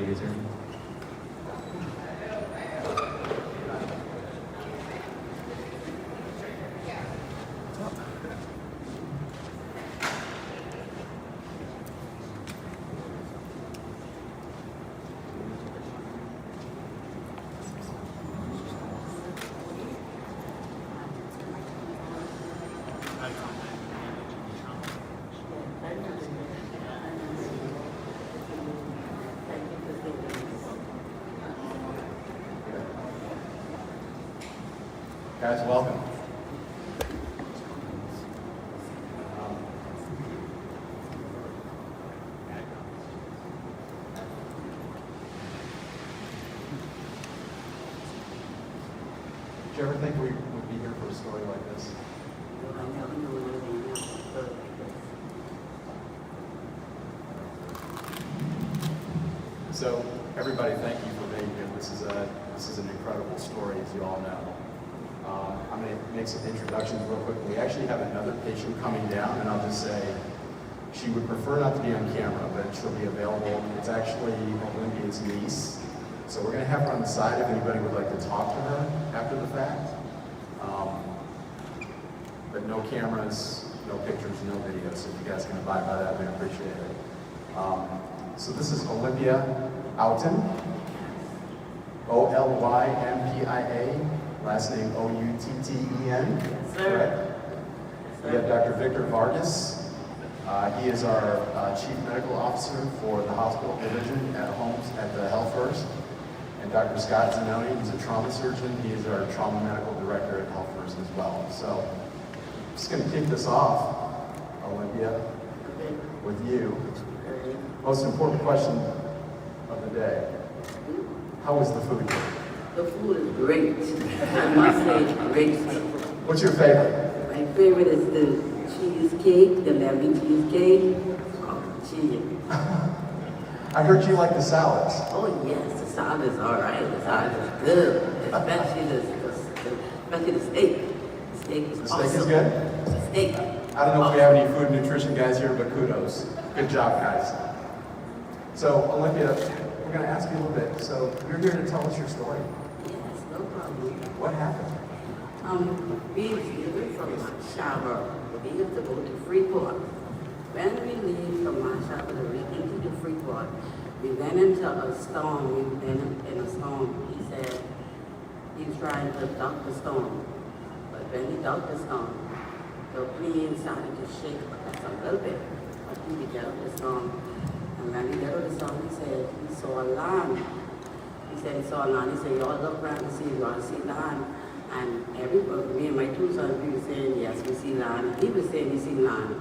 easier. Guys, welcome. Did you ever think we would be here for a story like this? I never knew anything else like this. So, everybody, thank you for being here. This is an incredible story, as you all know. I'm going to make some introductions real quick. We actually have another patient coming down, and I'll just say she would prefer not to be on camera, but she'll be available. It's actually Olympia's niece. So we're going to have her on the side if anybody would like to talk to her after the fact. But no cameras, no pictures, no videos. So if you guys can abide by that, we appreciate it. So this is Olympia Outen, Olympia. Last name Outten. Yes, sir. Correct? We have Dr. Victor Vargas. He is our Chief Medical Officer for the hospital division at the Health First. And Dr. Scott Zanoni, who's a trauma surgeon. He is our Trauma Medical Director at Health First as well. So I'm just going to kick this off, Olympia, with you. Most important question of the day. How was the food? The food is great. I must say, great. What's your favorite? My favorite is the cheesecake, the lemon cheesecake. Oh, cheese. I heard you like the salads. Oh, yes, the salad is all right. The salad is good, especially the steak. The steak is The awesome. steak is good? The steak. I don't know if we have any food and nutrition guys here, but kudos. Good job, guys. So, Olympia, we're going to ask you a little bit. So, you're here to tell us your story. Yes, no problem. What happened? We leave from Shaver. We have to go to Freeport. When we leave from Shaver, we into Freeport. We went into a storm. We went in a storm. He said he's trying to duck the storm. But when he ducked the storm, the plane started to shake just a little bit. But he got out of the storm. And when he got out of the storm, he said he saw land. He said he saw land. He said, y'all look around and see, y'all see land. And everybody, me and my two sons, we were saying, yes, we see land. He was saying he see land.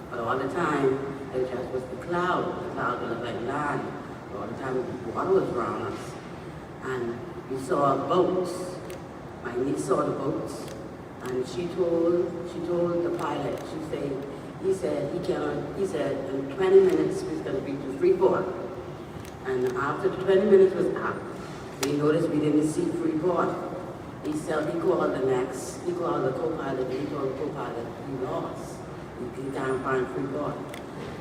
But all the time, it just was the cloud. The cloud looked like land. All the time, water was around us. And we saw boats. My niece saw the boats. And she told the pilot, he said in 20 minutes we was going to be to Freeport. And after the 20 minutes was up, we noticed we didn't see Freeport. He called the co-pilot, he told the co-pilot he lost. He can't find Freeport.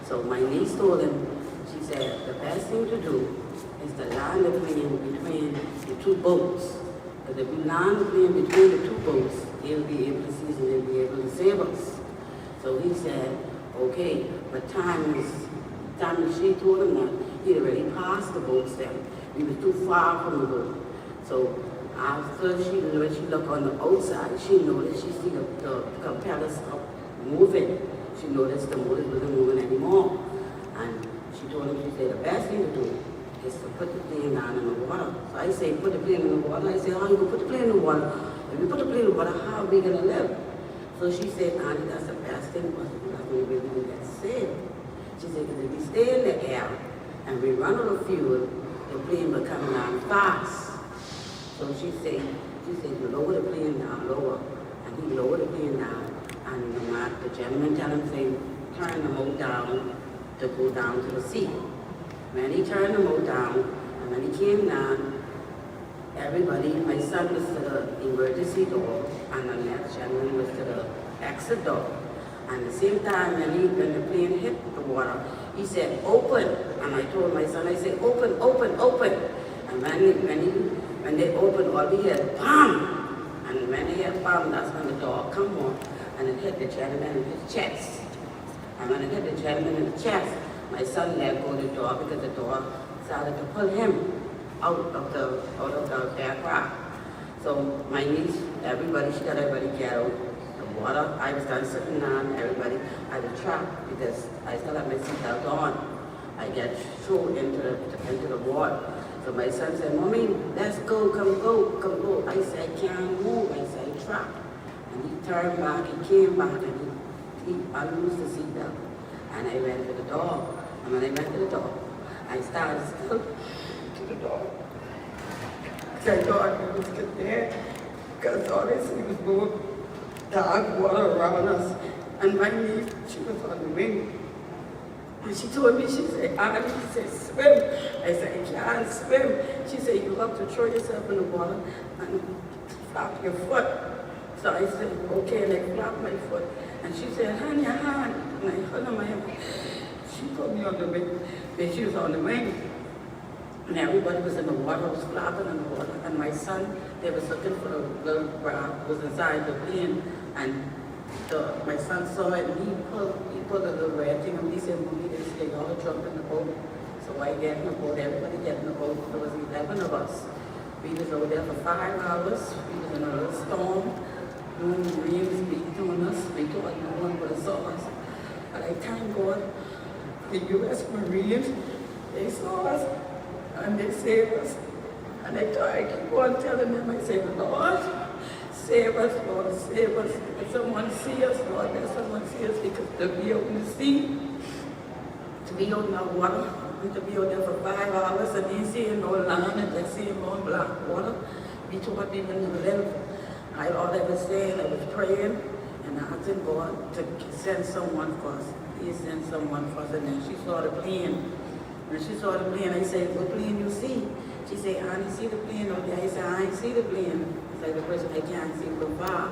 So my niece told him, she said, the best thing to do is to land the plane between the two boats. Because if we land the plane between the two boats, they'll be able to see us and they'll be able to save us. So he said, okay, but time she told him that he already passed the boats then. We was too far from the boat. So after when she looked on the outside, she noticed she see the propellers moving. She noticed the motors wasn't moving anymore. And she told him, she said, the best thing to do is to put the plane down in the water. So I say, put the plane in the water. I say, how you gonna put the plane in the water? If we put the plane in the water, how are we gonna live? So she said, Auntie, that's the best thing for us to do. That's the only way we can get saved. She said, because if we stay in the air and we run out of fuel, the plane will come down fast. So she said, you lower the plane down, lower. And he lowered the plane down. And the gentleman tell him, say, turn the motor down to go down to the sea. When he turned the motor down, and when he came down, everybody, my son was to the emergency door, and the next gentleman was to the exit door. And the same time when the plane hit the water, he said, open. And I told my son, I said, open, open, open. And when they opened, all we heard, bam! And when they heard bam, that's when the dog come on and it hit the gentleman in his chest. And when it hit the gentleman in the chest, my son let go of the door because the door started to pull him out of the aircraft. So my niece, she got everybody get out. The water, I was done sitting down, everybody, I was trapped because I still had my seatbelt on. I get thrown into the water. So my son said, Mommy, let's go, come go. I said, I can't move. I said, I'm trapped. And he turned back, he came back, and he unloosed the seatbelt. And I went to the door. And when I went to the door, I started still to the door. Thank God he was get there, because all I see was more dark water around us. And my niece, she was on the wing. And she told me, she said, Annie, she said, swim. I said, I can't swim. She said, you have to throw yourself in the water and flap your foot. So I said, okay, and I flapped my foot. And she said, hand your hand. And I held on my hand. She put me on the wing. Then she was on the wing. And everybody was in the water, was flapping in the water. And my son, they was looking for the little crab, was inside the plane. And my son saw it, and he pulled a little red thing, and he said, Mommy, they all jumped in the boat. So I get in the boat, everybody get in the boat. There was 11 of us. We was over there for 5 hours. We was in a little storm. Marines beating on us. We thought no one would have saw us. But I thank God, the U.S. Marines, they saw us, and they saved us. And I keep on telling them, I say, Lord, save us, Lord, save us. If someone see us, Lord, let someone see us, because to be out in the sea, to be out in the water, and to be out there for 5 hours, and they see no land, and they see no black water, we thought we wouldn't live. All I was saying, I was praying, and asking God to send someone for us. He sent someone for us, and then she saw the plane. When she saw the plane, I said, what plane you see? She said, Annie, see the plane out there? I said, I ain't see the plane. It's like the person I can't see from far.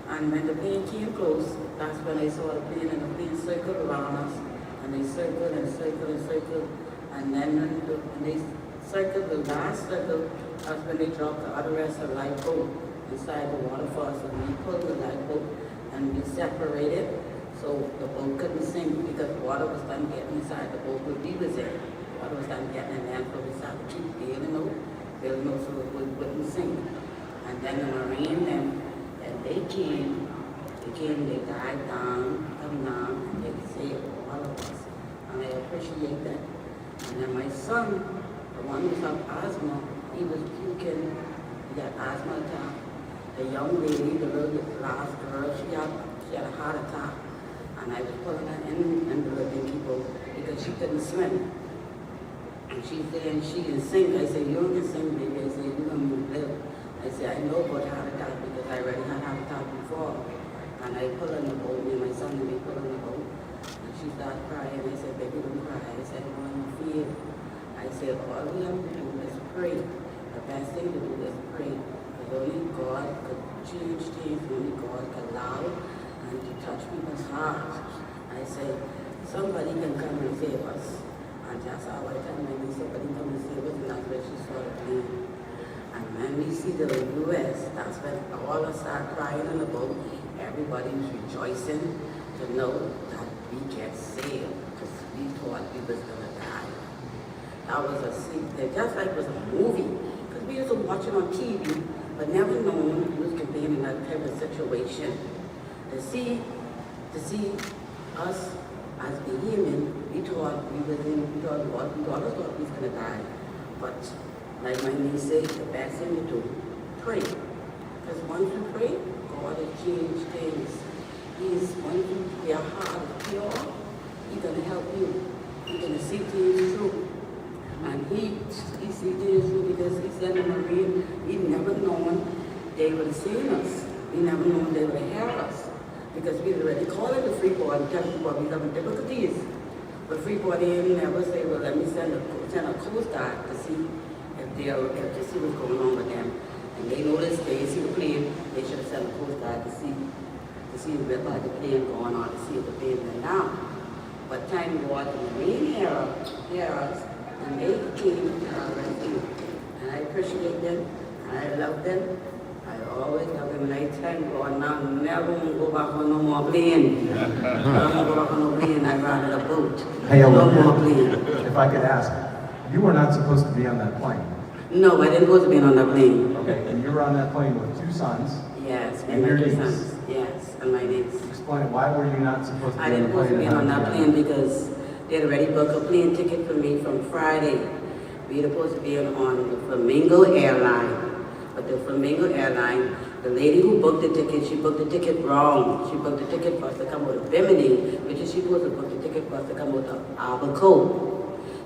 And when the plane came close, that's when I saw the plane, and the plane circled around us. And they circled and circled and circled. And then when they circled the last circle, that's when they dropped the other rest of the lifeboat inside the water for us. And we pulled the lifeboat and we separated, so the boat couldn't sink because water was done getting inside the boat where we was in. Water was done getting in there, so we started to keep bailing out so the boat wouldn't sink. And then the Marine, and they came, they died down, come down, and they saved all of us. And I appreciate that. And then my son, the one who's had asthma, he was puking, he got asthma attack. The young lady, the little last girl, she had a heart attack. And I was putting her in the living boat because she couldn't swim. And she's there and she can sing. I said, you can sing, baby. I said, you're going to live. I said, I know about heart attack because I already had heart attack before. And I put her in the boat, me and my son, and we put her in the boat. And she started crying. I said, baby, don't cry. I said, I want you to feel. I said, all we have to do is pray. The best thing to do is pray. Because only God could change things, only God could allow and to touch people's hearts. I said, somebody can come and save us. And that's how I tell my niece, somebody come and save us, and that's where she saw the plane. And when we see the U.S., that's when all of us start crying in the boat. Everybody's rejoicing to know that we get saved because we thought we was going to die. That was a scene, just like it was a movie, because we used to watch it on TV, but never known we was going to be in that type of situation. To see us as the human, we thought we was going to die. But like my niece said, the best thing to do, pray. Because once you pray, God will change things. Once your heart is pure, He's going to help you. He's going to see things through. And he see things through because he said in the Marine, we never known they would have seen us. We never known they would have heard us. Because we already called it the Freeport and telling people we're having difficulties. But Freeport didn't never say, well, let me send a Coast Guard to see if to see what's going on with them. And they noticed, they see the plane, they should have sent a Coast Guard to see to see if like the plane going on, to see if the plane went down. But time was in the Marine eras, and they came to our rescue. And I appreciate them, and I love them. I always love them, and I thank God now, never want to go back on no more plane. Never want to go back on no plane, I'd rather a boat. Hey, no more plane. if I could ask, you were not supposed to be on that plane. No, I didn't go to be on that plane. Okay, and you were on that plane with 2 sons. Yes, And my your 2 niece. sons. Yes, and my niece. Explain, why were you not supposed to I be on didn't the go to plane? be on that plane because they had already booked a plane ticket for me from Friday. We were supposed to be on the Flamingo airline. But the Flamingo airline, the lady who booked the ticket, she booked the ticket wrong. She booked the ticket for us to come out of Bimini, which is she supposed to book the ticket for us to come out of Albuquerque.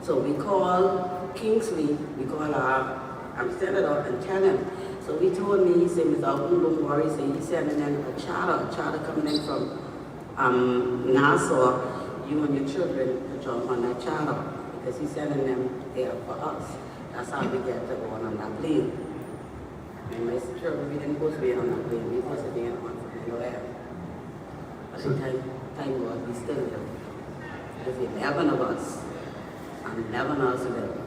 So we called Kingsley, we called our senator and tell him. So he told me, he said, Mr. Alvin, don't worry, he said he's sending in a charter coming in from Nassau, you and your children to jump on that charter because he's sending them there for us. That's how we get to go on that plane. And my children, we didn't supposed to be on that plane, we supposed to be on Flamingo Air. But the time was, we still live. There's 11 of us, and 11 of us live.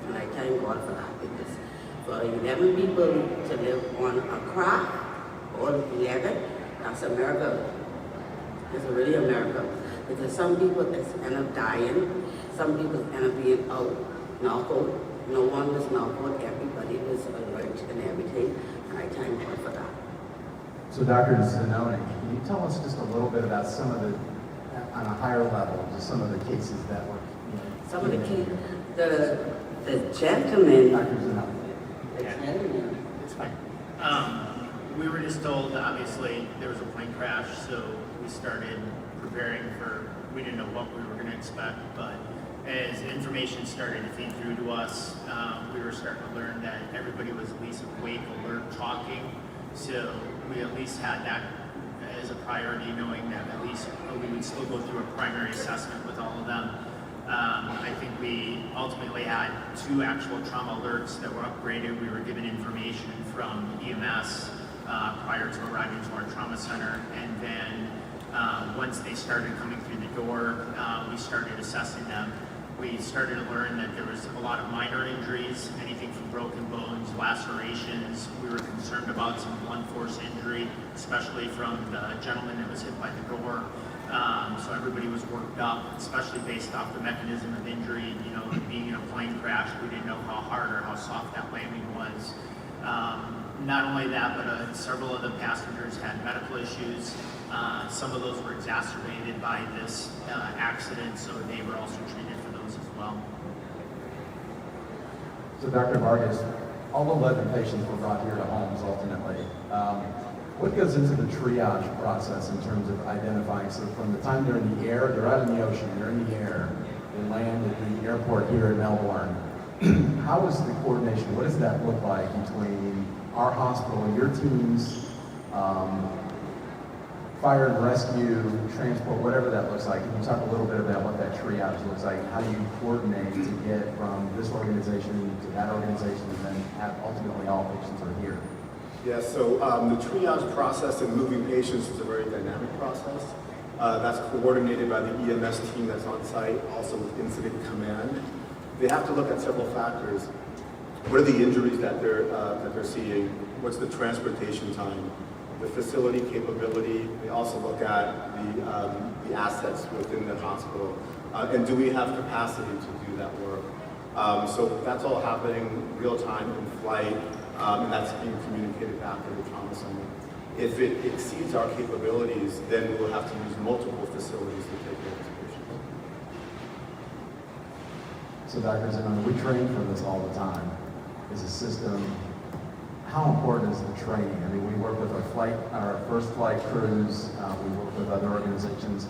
And I thank God for that because for 11 people to live on a craft, all 11, that's a miracle. It's really a miracle. Because some people end up dying, some people end up being knocked out. No one was knocked out, everybody was alert and everything, and I thank God for that. So Dr. Zanoni, can you tell us just a little bit about some of the, on a higher level, just some of the cases that were, Some of the kids, the gentleman, Dr. Zanoni. the gentleman, It's fine. We were just told, obviously, there was a plane crash, so we started preparing for, we didn't know what we were going to expect, but as information started to feed through to us, we were starting to learn that everybody was at least awake, alert, talking, so we at least had that as a priority, knowing that at least we would still go through a primary assessment with all of them. I think we ultimately had 2 actual trauma alerts that were upgraded. We were given information from EMS prior to arriving to our trauma center, and then once they started coming through the door, we started assessing them. We started to learn that there was a lot of minor injuries, anything from broken bones, lacerations. We were concerned about some blunt force injury, especially from the gentleman that was hit by the door. So everybody was worked up, especially based off the mechanism of injury. You know, being in a plane crash, we didn't know how hard or how soft that landing was. Not only that, but several of the passengers had medical issues. Some of those were exacerbated by this accident, so they were also treated for those as well. So Dr. Vargas, all 11 patients were brought here to homes ultimately. What goes into the triage process in terms of identifying? So from the time they're in the air, they're out in the ocean, they're in the air, they land at the airport here in Melbourne. How is the coordination? What does that look like between our hospital, your teams, fire and rescue, transport, whatever that looks like? Can you talk a little bit about what that triage looks like? How do you coordinate to get from this organization to that organization and then have ultimately all patients are here? Yeah, so the triage process and moving patients is a very dynamic process. That's coordinated by the EMS team that's on site, also with incident command. They have to look at several factors. What are the injuries that they're seeing? What's the transportation time? The facility capability. They also look at the assets within the hospital. And do we have capacity to do that work? So that's all happening real time in flight. And that's being communicated back to the trauma center. If it exceeds our capabilities, then we will have to use multiple facilities to take care of these patients. So Dr. Zimmerman, we train for this all the time. As a system, how important is the training? I mean, we work with our first flight crews, we work with other organizations.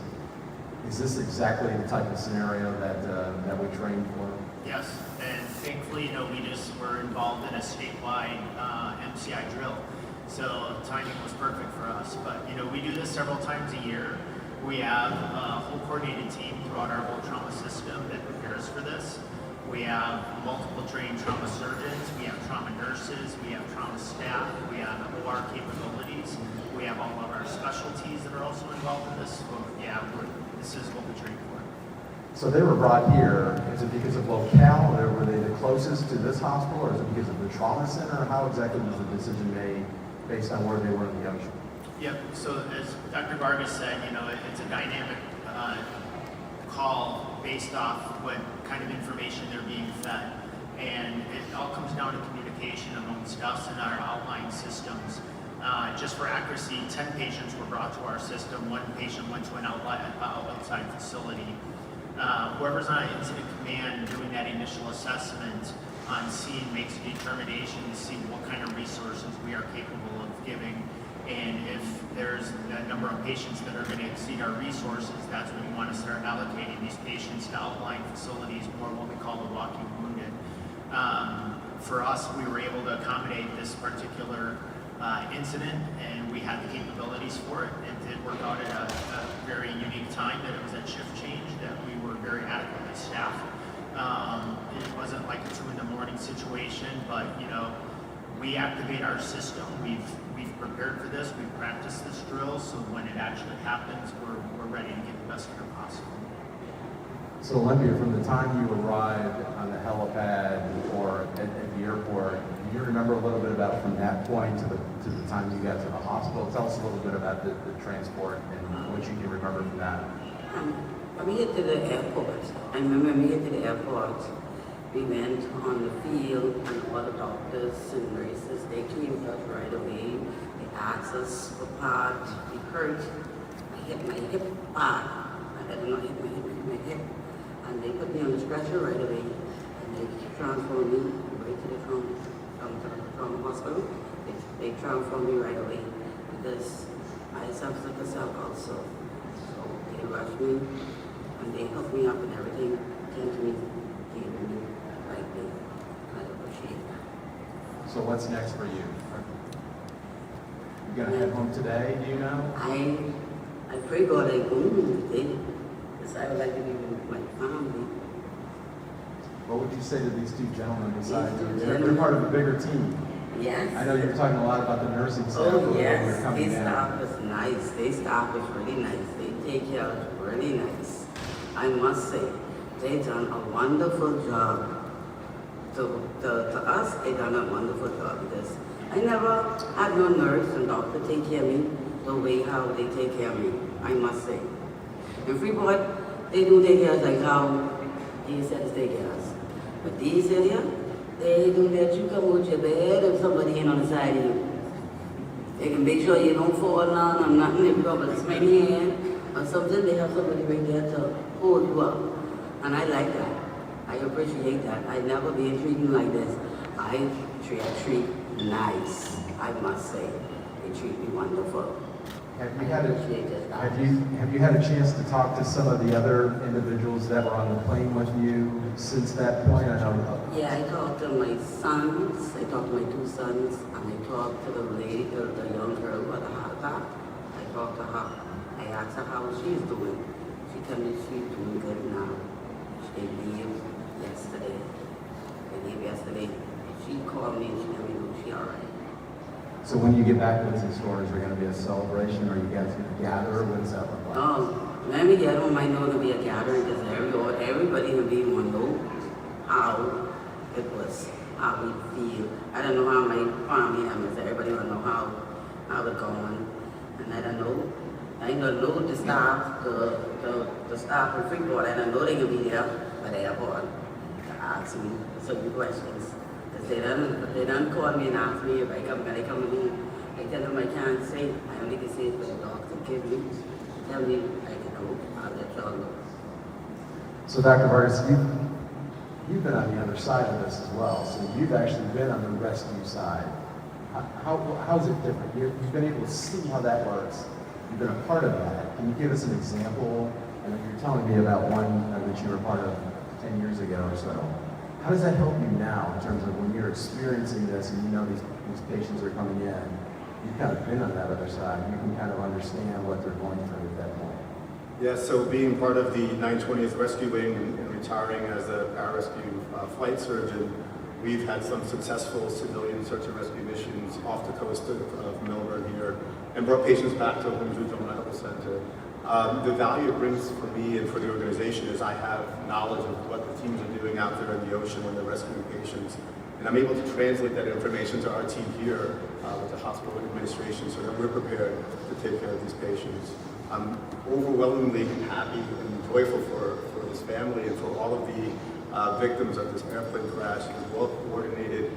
Is this exactly the type of scenario that we train for? Yes, and thankfully, we just were involved in a statewide MCI drill, so timing was perfect for us. But we do this several times a year. We have a whole coordinated team throughout our whole trauma system that prepares for this. We have multiple trained trauma surgeons, we have trauma nurses, we have trauma staff, we have OR capabilities, we have all of our specialties that are also involved in this. So, yeah, this is what we train for. So they were brought here, is it because of locale, or were they the closest to this hospital, or is it because of the trauma center? How exactly was the decision made based on where they were in the ocean? Yep, so as Dr. Vargas said, it's a dynamic call based off what kind of information they're being fed. And it all comes down to communication amongst us and our outlying systems. Just for accuracy, 10 patients were brought to our system. 1 patient went to an outside facility. Whoever's on incident command doing that initial assessment on scene makes a determination to see what kind of resources we are capable of giving. And if there's a number of patients that are going to exceed our resources, that's when we want to start allocating these patients to outlying facilities, more what we call the walking wounded. For us, we were able to accommodate this particular incident, and we had the capabilities for it. It did work out at a very unique time that it was at shift change, that we were very adequately staffed. It wasn't like a 2 in the morning situation, but we activate our system. We've prepared for this. We've practiced this drill, so when it actually happens, we're ready to get the best care possible. So Olympia, from the time you arrived on the helipad or at the airport, do you remember a little bit about from that point to the time you got to the hospital? Tell us a little bit about the transport and what you can remember from that. When we get to the airport, I remember when we get to the airport, we went on the field and all the doctors and nurses, they came to us right away. They asked us for part. We hurt. I hit my hip hard. I had not hit my hip. And they put me on the stretcher right away. And they transferred me right to the trauma hospital. They transferred me right away because I suffered a cell also. So they rushed me and they hooked me up and everything. Came to me, gave me right there. I appreciate that. So what's next for you? You gonna head home today, do you know? I pray God I go today because I would like to be with my family. What would you say to these 2 gentlemen beside These two you? They're gentlemen. part of a bigger team. Yes. I know you were talking a lot about the nursing staff. Oh when yes, you're coming their down. staff was nice. Their staff was really nice. They take care of us really nice. I must say, they done a wonderful job. To us, they done a wonderful job because I never had no nurse and doctor take care of me the way how they take care of me, I must say. In Freeport, they do take care of us like how these said take care of us. But these here, they do let you come with your bed and somebody in on the side of you. They can make sure you don't fall down or nothing. If you have a swing hand or something, they have somebody right there to hold you up. And I like that. I appreciate that. I never been treated like this. I treat nice, I must say. They treat me wonderful. Have you had a Appreciate it. have you had a chance to talk to some of the other individuals that were on the plane with you since that point? I know. Yeah, I talked to my sons. I talked to my 2 sons, and I talked to the lady, the young girl who had a heart attack. I talked to her. I asked her how she's doing. She told me she's doing good now. She leave yesterday. They leave yesterday. She called me and she let me know she's all right. So when you get back to this store, is there going to be a celebration, or you guys going to gather? What does that look like? When we get home, I know there'll be a gathering because everybody will be want to know how it was, how we feel. I don't know how my family members, everybody will know how it's going. And I don't know. I don't know the staff, the staff in Freeport. I don't know they can be there at the airport to ask me certain questions. Because they done call me and ask me if I come, can I come home? I tell them I can't say. I only can say it for the doctor give me. Tell me I can go. I'll let y'all know. So Dr. Vargas, you've been on the other side of this as well. So you've actually been on the rescue side. How's it different? You've been able to see how that works. You've been a part of that. Can you give us an example? And you're telling me about one that you were part of 10 years ago or so. How does that help you now in terms of when you're experiencing this and you know these patients are coming in? You've kind of been on that other side. You can kind of understand what they're going through at that point. Yeah, so being part of the 920th Rescue Wing and retiring as a pararescue flight surgeon, we've had some successful civilian search and rescue missions off the coast of Melbourne here and brought patients back to Holmes Regional Medical Center. The value it brings for me and for the organization is I have knowledge of what the teams are doing out there in the ocean when they're rescuing patients. And I'm able to translate that information to our team here with the hospital administration so that we're prepared to take care of these patients. I'm overwhelmingly happy and joyful for this family and for all of the victims of this airplane crash. It's well coordinated.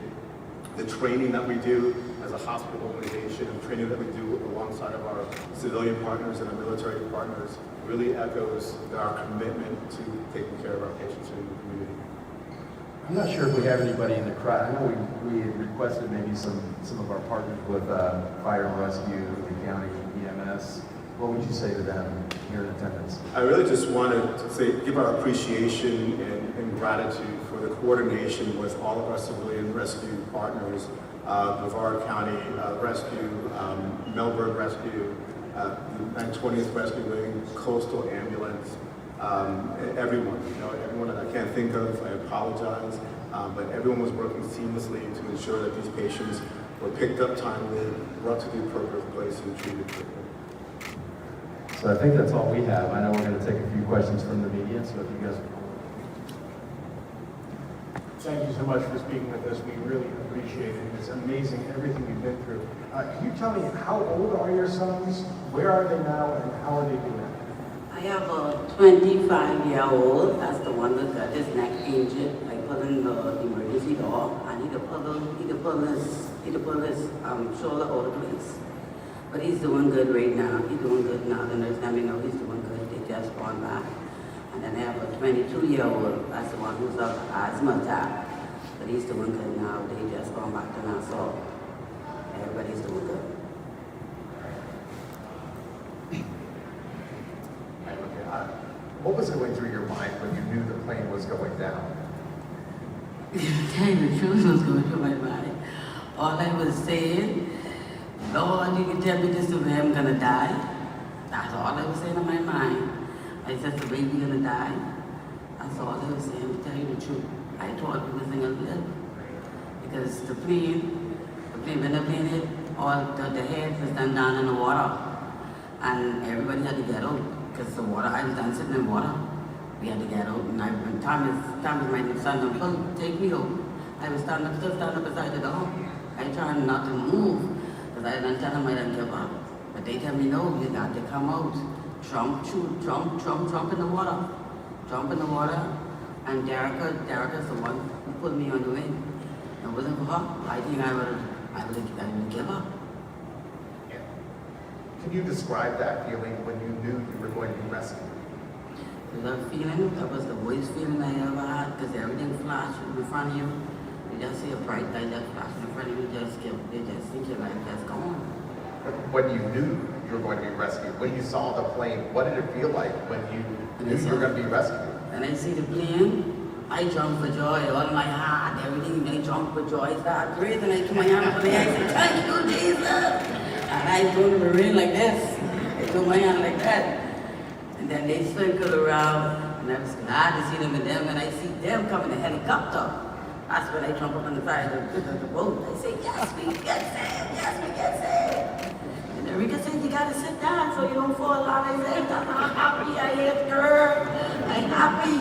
The training that we do as a hospital organization and training that we do alongside of our civilian partners and our military partners really echoes our commitment to taking care of our patients in the community. I'm not sure if we have anybody in the crowd. I know we had requested maybe some of our partners with fire and rescue, the county EMS. What would you say to them here in attendance? I really just wanted to say, give our appreciation and gratitude for the coordination with all of our civilian rescue partners, Brevard County Rescue, Melbourne Rescue, the 920th Rescue Wing, Coastal Ambulance, everyone, everyone that I can't think of, I apologize, but everyone was working seamlessly to ensure that these patients were picked up timely, brought to the appropriate place and treated quickly. So I think that's all we have. I know we're going to take a few questions from the media, so if you guys... Thank you so much for speaking with us. We really appreciate it. It's amazing everything you've been through. Can you tell me how old are your sons? Where are they now and how are they doing? I have a 25-year-old. That's the one that got his neck injured. I put in the emergency door and he pull his shoulder out of place. But he's doing good right now. He's doing good now. The nurse let me know he's doing good. They just gone back. And then I have a 22-year-old. That's the one who's got asthma attack. But he's doing good now. They just gone back to Nassau. Everybody's doing good. What was going through your mind when you knew the plane was going down? Tell you the truth was going through my mind. All I was saying, Lord, you can tell me this is where I'm gonna die. That's all I was saying in my mind. I said, the baby gonna die. That's all I was saying, to tell you the truth. I thought we was gonna live. Because the plane, when the plane hit, all the head was done down in the water. And everybody had to get out. Because the water, I was done sitting in water. We had to get out. And when Thomas, my son, take me out. I was still standing up beside the door. I tried not to move. Because I didn't tell them I didn't give up. But they tell me, no, you got to come out. Jump in the water. Jump in the water. And Derica's the one who put me on the wing. It wasn't for her. I think I would give up. Can you describe that feeling when you knew you were going to be rescued? That feeling, that was the worst feeling I ever had, because everything flashed in front of you. You just see a bright light that flashed in front of you, they just think your life just gone. When you knew you were going to be rescued, when you saw the plane, what did it feel like when you knew you were going to be rescued? And I see the plane, I jumped for joy, all my heart, everything, I jumped for joy, I started praising, I threw my hand up in the air, I said, thank you, Jesus! And I threw the marine like this, I threw my hand like that. And then they circled around, and I was glad to see them with them, and I see them coming in a helicopter. That's when I jump up on the side of the boat. I say, yes, we get saved, yes, we get saved. And then Rika said, you gotta sit down so you don't fall out. I said, I'm happy, I hit her, I'm happy.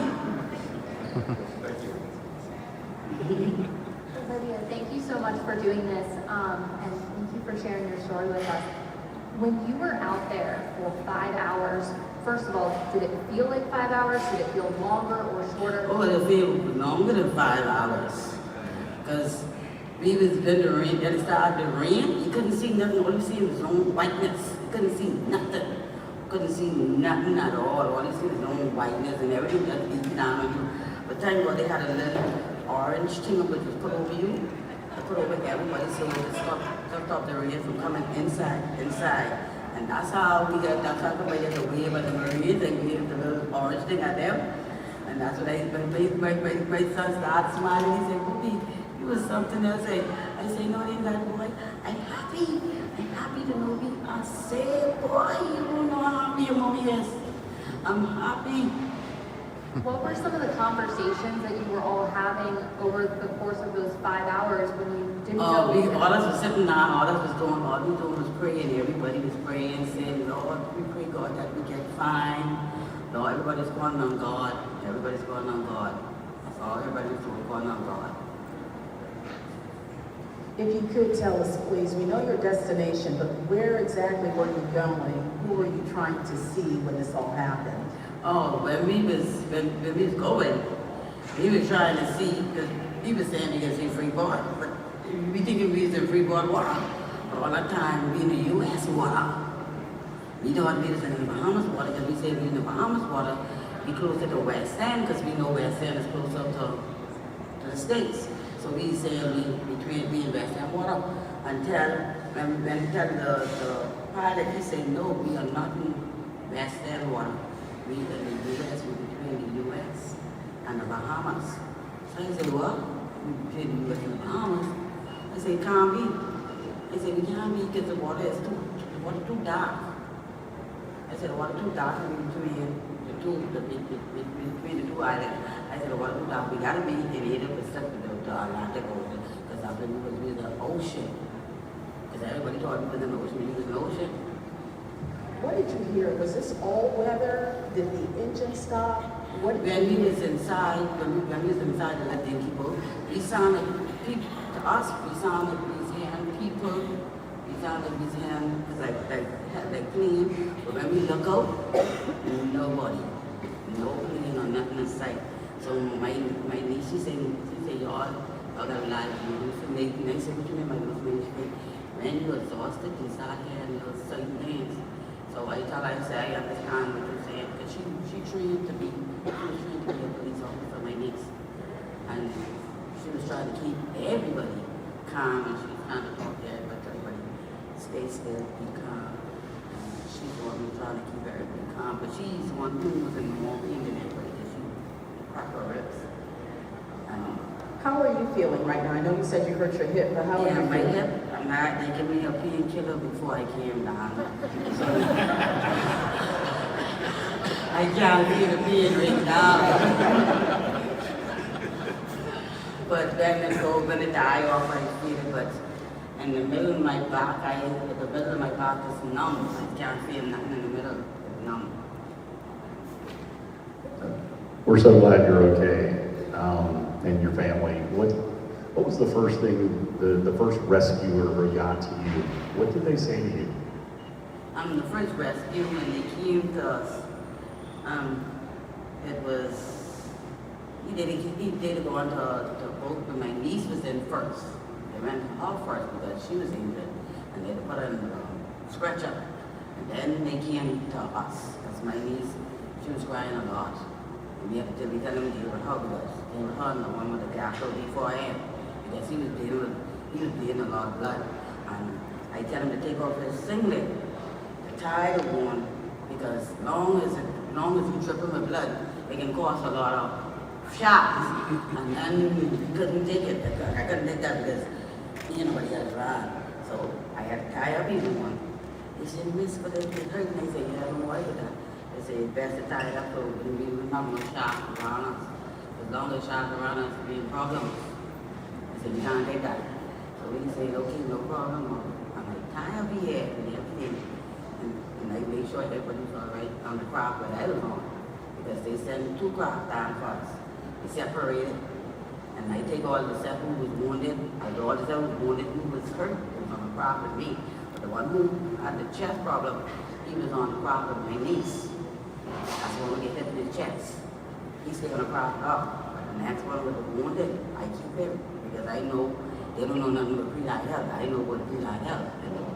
Olivia, thank you so much for doing this, and thank you for sharing your story with us. When you were out there for 5 hours, first of all, did it feel like 5 hours? Did it feel longer or shorter? Oh, it feel longer than 5 hours. Because we was in the rain, then it started to rain, you couldn't see nothing, all you see was long whiteness. You couldn't see nothing. Couldn't see nothing at all. All you see was long whiteness and everything just beating down on you. But thank God they had a little orange thing which was put over you. They put over everybody so it stopped the rain from coming inside. And that's how somebody get the wave of the Marines and gave the little orange thing at them. And that's when my son started smiling. He said, Booby, you was something else. I say, no, they that boy, I'm happy to know we are saved, boy. You don't know how happy your mommy is. I'm happy. What were some of the conversations that you were all having over the course of those 5 hours when you didn't know? We, all of us was sitting down, all of us was doing, all we doing was praying. Everybody was praying, saying, Lord, we pray, God, that we get fine. Lord, everybody's going on God. Everybody's going on God. That's all everybody's doing, going on God. If you could tell us, please, we know your destination, but where exactly were you going? Who were you trying to see when this all happened? Oh, when we was going, we was trying to see, because he was saying because he's free board, but we thinking we was in free board water. All that time we in the U.S. water. We thought we was in the Bahamas water, because we said we in the Bahamas water, we close to the West End, because we know West End is close up to the States. So we said we in West End water until when we tell the pilot, he said, no, we are not in West End water. We in the U.S., we're between the U.S. and the Bahamas. So I said, what? We're between the U.S. and the Bahamas. I said, it can't be. I said, we can't be because the water is too dark. I said, the water too dark between the two islands. I said, the water too dark. We gotta be in the Pacific, the Atlantic Ocean, because I think we was in the ocean. Because everybody thought we was in the ocean, we was in the ocean. What did you hear? Was this all weather? Did the engine stop? What did When you we hear? was inside, when we was inside the Latin people, we sounded people to us. We sounded these hand people. We sounded these hand like clean. But when we look out, nobody, no plane or nothing in sight. So my niece, she said, y'all gotta lie to me. And I said, what you mean by those things? When you're exhausted, you start hearing those certain things. So I tell her, I say, I understand what you're saying, because she trained to be a police officer, my niece. And she was trying to keep everybody calm, and she was trying to talk to everybody, stay still, be calm. And she's the one who's trying to keep everybody calm, but she's the one who was in more pain than everybody, because she cracked her ribs. How are you feeling right now? I know you said you hurt your hip, but how are Yeah, you my feeling? hip, they gave me a painkiller before I came down. So, I can't feel the pain right now. But then it goes, when it die off, I feel it, but in the middle of my back, the middle of my back is numb. I can't feel nothing in the middle, it's numb. We're so glad you're okay, and your family. What was the first thing, the first rescuer who got to you? What did they say to you? The first rescue, when they came to us, it was, he did go on to boat, but my niece was in first. They went to her first because she was injured, and they put her in the stretcher. And then they came to us, because my niece, she was crying a lot. And we had to tell them to deal with her, because they were her and the one with the gap beforehand, because he was bleeding a lot of blood. And I tell him to take off his singlet, to tie the wound, because as long as you trip him with blood, it can cause a lot of shots. And then we couldn't take it. I couldn't take that because nobody else around. So I had to tie up even one. They said, Miss, but it hurt. And they said, yeah, don't worry about that. They said, it's best to tie it up so we don't have no shots around us. As long as shots around us, we have problems. I said, we can't take that. So we said, okay, no problem. I'm like, tie up here and everything. And they made sure everybody was all right on the craft where I was on. Because they sent 2 craft down for us. They separated. And I take all the stuff who was wounded, all the stuff who was wounded, who was hurt, who was on the craft with me. But the one who had the chest problem, he was on the craft with my niece. That's when we get hit in his chest. He's taking the craft up. But the next one with the wounded, I keep him. Because I know they don't know nothing about pre-life health. I know what pre-life health. They know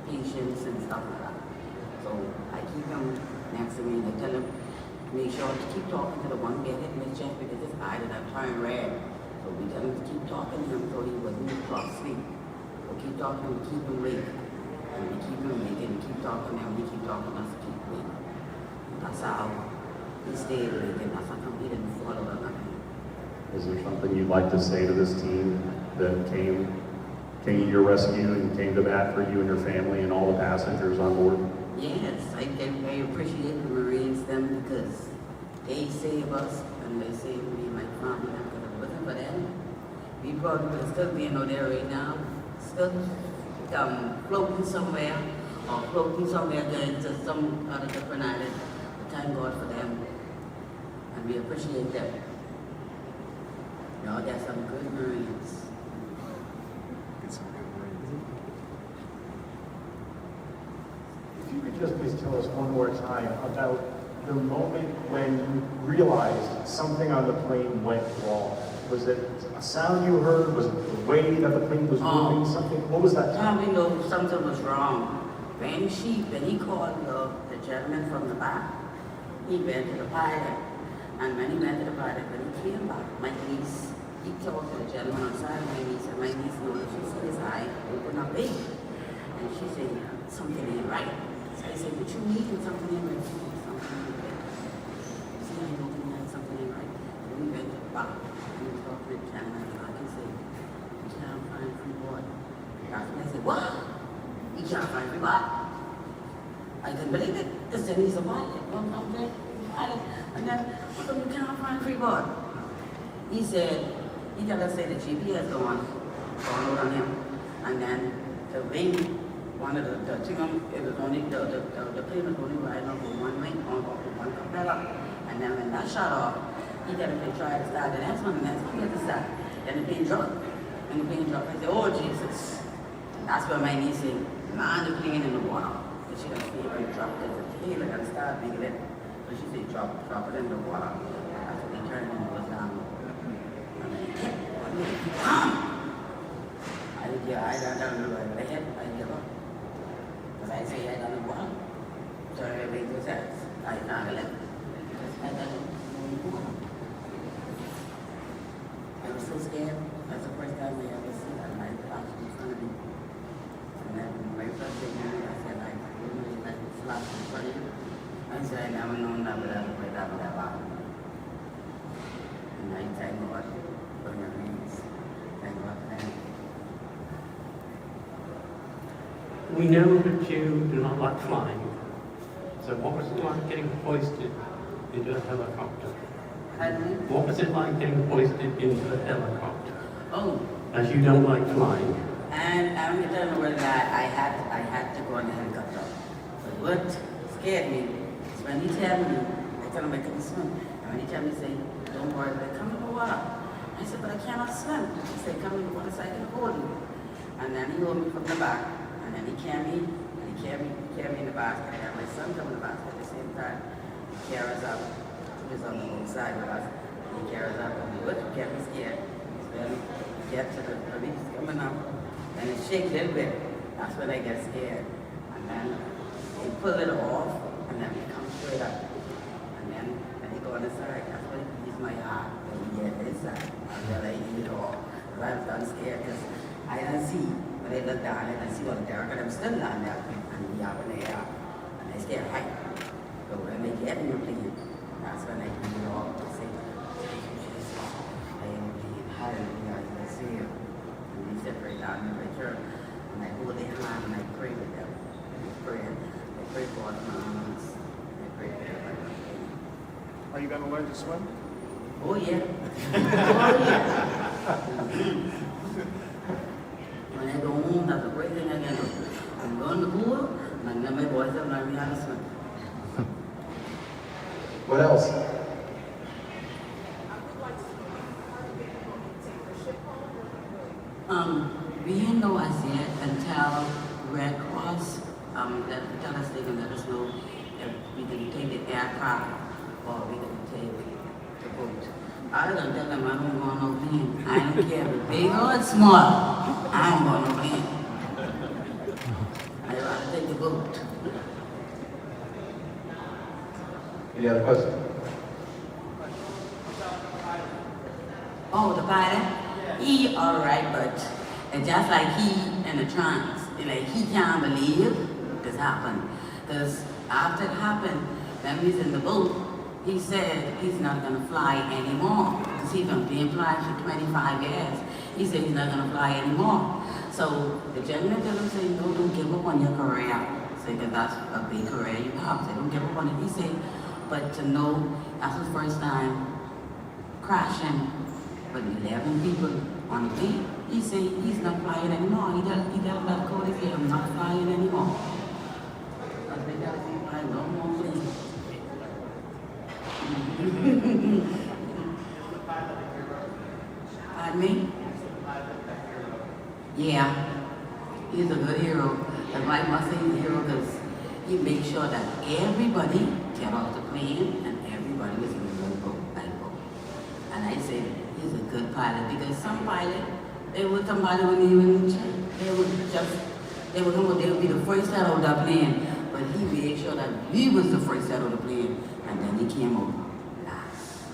patients and stuff like that. So I keep him next to me and I tell him, make sure to keep talking to the one who get hit in his chest because his eye did not turn red. So we tell him to keep talking to him so he wasn't cross sleep. So keep talking to him, keep him awake. And we keep him awake and we keep talking to him, we keep talking to us to keep awake. That's how he stayed awake and that's how come he didn't fall or nothing. Is there something you'd like to say to this team that came to your rescue and came to bat for you and your family and all the passengers on board? Yes, I appreciate the Marines, them, because us, and they say we might find them, because if it wasn't for them, we probably would still be in there right now, still floating somewhere, or floating somewhere going to some other different island. But thank God for them, and we appreciate them. Y'all got some good Marines. Get some good Marines. If you could just please tell us one more time about the moment when you realized something on the plane went wrong. Was it a sound you heard? Was it the way that the plane was moving? Something? What was that? How we know something was wrong? When he called the gentleman from the back, he went to the pilot. And when he went to the pilot, when he came back, my niece, he talked to the gentleman on side of my niece, and my niece noticed, she said his eye open up big. And she said, something ain't right. So I said, what you need? Something ain't right. She said, something ain't right. She said, I don't think something ain't right. And we went to the back, and we talked to the gentleman, and I can say, you can't find free board. That's when I said, what? You can't find free board? I couldn't believe it. This said he's a pilot. And then, how come you can't find free board? He said, he got to say the GPS going on him. And then the wing, one of the thing, it was only, the plane was only riding up on one wing, on one propeller. And then when that shot off, he got to try to start the next one, he had to start. Then the plane dropped. And the plane dropped. I said, oh Jesus. That's where my niece said, man, the plane in the water. So she got to feel like drop it. Hey, I got to start making it. So she said, drop it in the water. That's what they turned and was down. I don't know what I had. I give up. Because I say I don't know what. So everybody goes out. I can't let it. Because I don't know what. I was so scared. That's the first time I ever seen that light flash in front of me. And then my first thing I said, I really let it flash in front of you. I said, I never known that would ever play that would ever happen. And I thank God for your means. Thank God for that. We know that you do not like flying. So what was it like getting hoisted into a helicopter? Pardon me? What was it like getting hoisted into a helicopter? Oh, As you don't like flying. and I'm going to tell you what I had to go on the helicopter. But what scared me is when he tell me, I tell him I couldn't swim. And when he tell me, say, don't worry, but come in the water. I said, but I cannot swim. He said, come in the water so I can hold you. And then he hold me from the back. And then he carried me in the basket. I had my son come in the basket at the same time. He carried us up. He was on the wrong side with us. He carried us up. And we would get me scared. So then we get to the police coming up. And it shake a little bit. That's when I get scared. And then they pull it off. And then we come straight up. And then he go on the side. That's when he used my heart. And he get this side. And then I eat it all. Because I was done scared. Because I didn't see. When I look down, I didn't see what there. Because I'm still down there. And we up in the air. And I scared height. So when they get in the plane, that's when I eat it all. I say, Jesus, I am being hallelujah. I see you. And they sit right down in the church. And I hold their hand and I pray with them. I pray for the moms. I pray for everybody. Are you going to learn to swim? Oh yeah. Oh yeah. When I go home, that's the great thing I can do. I'm going to pool, and then my boys have learned me how to swim. What else? We didn't know as yet until Red Cross tell us they can let us know if we can take the aircraft or we can take the boat. I don't tell them I don't go on no plane. I don't care if it's big or it's small. I don't go on no plane. I'd rather take the boat. Any other questions? Oh, the pilot? He alright, but it's just like he in a trance. Like he can't believe this happened. Because after it happened, when we was in the boat, he said he's not going to fly anymore. Because he's been being flying for 25 years. He said he's not going to fly anymore. So the gentleman told him, say, no, don't give up on your career. Say, because that's a big career you have. Say, don't give up on it. He said, but to know that's his first time crashing with 11 people on the plane, he said he's not flying anymore. He doesn't let go. They say I'm not flying anymore. I think that's why I no more plane. Pardon me? Yeah, he's a good hero. And why I must say he's a hero because he makes sure that everybody get off the plane and everybody was in the boat. And I said he's a good pilot because some pilot, somebody wouldn't even they would be the first out of the plane. But he made sure that he was the first out of the plane and then he came over last.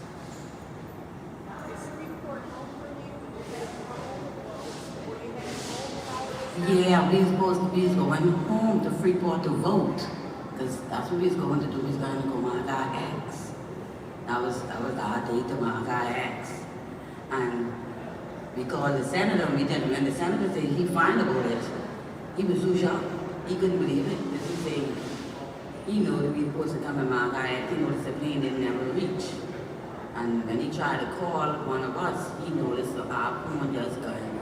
Yeah, we was going home to Freeport to vote. Because that's what we was going to do. We was going to go Malachi X. That was our date to Malachi X. And we called the senator, and when the senator said he fine about it, he was so shocked. He couldn't believe it. Because he said he knew that we were supposed to come to Malachi X. He noticed the plane didn't never reach. And when he tried to call one of us, he noticed our phone just going,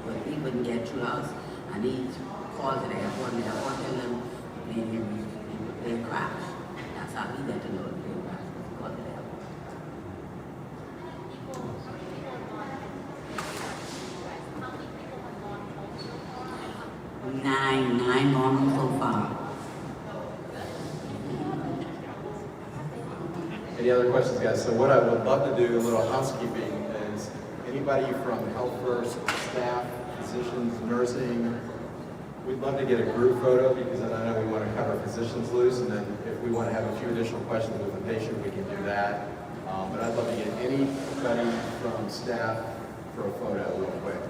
but he wouldn't get through us. And he called to the airport, and the airport told him the plane crashed. That's how he got to know the plane crashed. He called to the airport. Nine gone so far. Any other questions, guys? So what I would love to do, a little housekeeping, is anybody from Health First, staff, physicians, nursing, we'd love to get a group photo because then I know we want to cut our physicians loose, and then if we want to have a few additional questions with the patient, we can do that. But I'd love to get anybody from staff for a photo real quick.